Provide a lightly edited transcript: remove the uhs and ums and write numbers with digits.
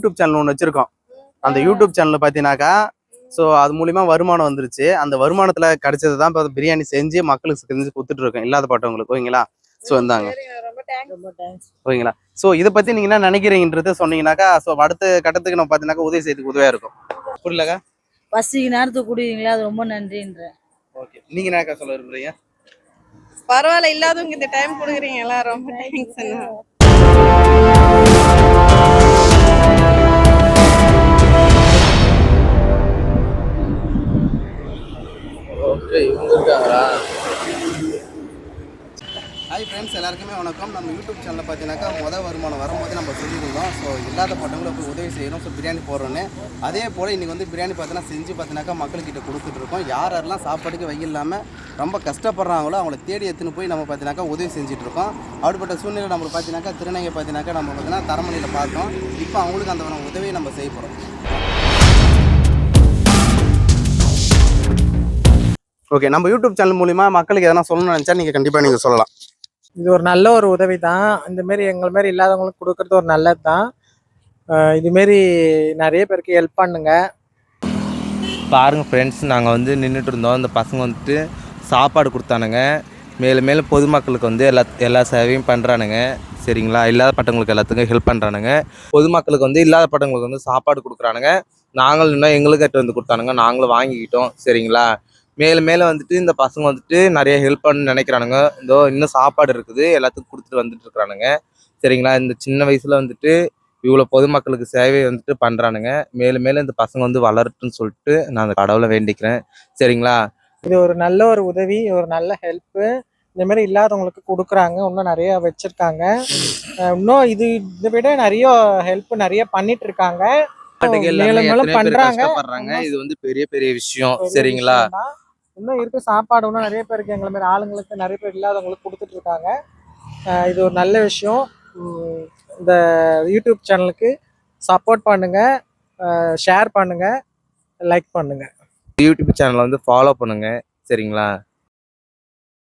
YouTube channel ஒன்று வச்சிருக்கோம். அந்த யூடியூப் சேனல் பார்த்தீங்கன்னாக்கா ஸோ அது மூலிமா வருமானம் வந்துருச்சு. அந்த வருமானத்தில் கிடைச்சது தான் இப்போ பிரியாணி செஞ்சு மக்களுக்கு செஞ்சு கொடுத்துட்டு இருக்கோம், இல்லாத பட்டவங்களுக்கு. ஓகேங்களா? ஸோ இந்தாங்க. ஓகேங்களா? ஸோ இதை பற்றி நீங்கள் என்ன நினைக்கிறீங்கன்றத சொன்னீங்கன்னாக்கா ஸோ அடுத்த கட்டத்துக்கு நம்ம பார்த்தீங்கன்னாக்கா உதவி செய்யறதுக்கு உதவியாக இருக்கும். புரியலக்கா? பசிக்கு நேரத்துக்கு குடிக்கிறீங்களா, அது ரொம்ப நன்றின்றேன். ஓகே, நீங்கள் என்னக்கா சொல்ல விரும்புறீங்க? பரவாயில்ல, இல்லாதவங்க இந்த டைம் கொடுக்குறீங்களா, ரொம்ப தேங்க்ஸ் அண்ணா. ஓகே, இவங்க இருக்காங்களா? ஹாய் ஃப்ரெண்ட்ஸ், எல்லாருக்குமே வணக்கம். நம்ம யூடியூப் சேனலில் பார்த்தீங்கன்னாக்கா வருமானம் வரும்போது நம்ம சொல்லியிருந்தோம். ஸோ இல்லாத பட்டவங்களுக்கு உதவி செய்யணும், ஸோ பிரியாணி போடுறோன்னு. அதே போல் இன்றைக்கி வந்து பிரியாணி பார்த்தீங்கன்னா செஞ்சு பார்த்தீங்கன்னாக்கா மக்கள்கிட்ட கொடுத்துட்ருக்கோம். யாரெல்லாம் சாப்பாட்டுக்கு வழி இல்லாமல் ரொம்ப கஷ்டப்படுறாங்களோ அவங்கள தேடி எடுத்துன்னு போய் நம்ம பார்த்தீங்கன்னாக்கா உதவி செஞ்சுட்ருக்கோம். அப்படிப்பட்ட சூழ்நிலை நம்மளுக்கு பார்த்தீங்கன்னாக்கா திருநங்கை பார்த்தீங்கன்னாக்கா நம்ம பார்த்தீங்கன்னா தரமணியில் பார்த்தோம். இப்போ அவங்களுக்கு அந்த உதவியை நம்ம செய்ய போகிறோம். ஓகே, நம்ம யூடியூப் சேனல் மூலிமா மக்களுக்கு எதனா சொல்லணும்னு நினச்சா நீங்கள் கண்டிப்பாக நீங்கள் சொல்லலாம். இது ஒரு நல்ல ஒரு உதவி தான். இந்தமாரி எங்கள் மாரி இல்லாதவங்களுக்கு கொடுக்கறது ஒரு நல்லது தான். இதுமாரி நிறைய பேருக்கு ஹெல்ப் பண்ணுங்க. பாருங்கள் ஃப்ரெண்ட்ஸ், நாங்கள் வந்து நின்றுட்டு இருந்தோம். இந்த பசங்க வந்துட்டு சாப்பாடு கொடுத்தானுங்க. மேலும் மேலும் பொதுமக்களுக்கு வந்து எல்லா சேவையும் பண்ணுறானுங்க. சரிங்களா? இல்லாத பட்டவங்களுக்கு எல்லாத்துக்கும் ஹெல்ப் பண்ணுறானுங்க. பொதுமக்களுக்கு வந்து இல்லாத பட்டவங்களுக்கு வந்து சாப்பாடு கொடுக்குறானுங்க. நாங்களும் இன்னும் எங்களுக்கு எடுத்து வந்து கொடுத்தானுங்க, நாங்களும் வாங்கிக்கிட்டோம். சரிங்களா? மேலும் மேலும் வந்துட்டு இந்த பசங்க வந்துட்டு நிறைய ஹெல்ப் பண்ண நினைக்கிறானுங்க. இதோ இன்னும் சாப்பாடு இருக்குது, எல்லாத்துக்கும் கொடுத்துட்டு வந்துட்டு இருக்கிறானுங்க. சரிங்களா? இந்த சின்ன வயசுல வந்துட்டு இவ்வளோ பொதுமக்களுக்கு சேவை வந்துட்டு பண்ணுறானுங்க. மேலும் மேலும் இந்த பசங்க வந்து வளரட்டுன்னு சொல்லிட்டு நான் அந்த கடவுளை வேண்டிக்கிறேன். சரிங்களா? இது ஒரு நல்ல ஒரு உதவி, ஒரு நல்ல ஹெல்ப்பு. இந்த மாதிரி இல்லாதவங்களுக்கு கொடுக்குறாங்க. இன்னும் நிறைய வச்சிருக்காங்க. இன்னும் இதை விட நிறைய ஹெல்ப் நிறைய பண்ணிட்டு இருக்காங்க. மேலும் மேலும் பண்றாங்க. இது வந்து பெரிய பெரிய விஷயம். சரிங்களா? இன்னும் இருக்கு சாப்பாடு. இன்னும் நிறைய பேருக்கு எங்களை மாதிரி ஆளுங்களுக்கு நிறைய பேர் இல்லாதவங்களுக்கு கொடுத்துட்டு இருக்காங்க. இது ஒரு நல்ல விஷயம். இந்த யூடியூப் சேனலுக்கு சப்போர்ட் பண்ணுங்க, ஷேர் பண்ணுங்க, லைக் பண்ணுங்க. யூடியூப் சேனலை வந்து ஃபாலோ பண்ணுங்க. சரிங்களா?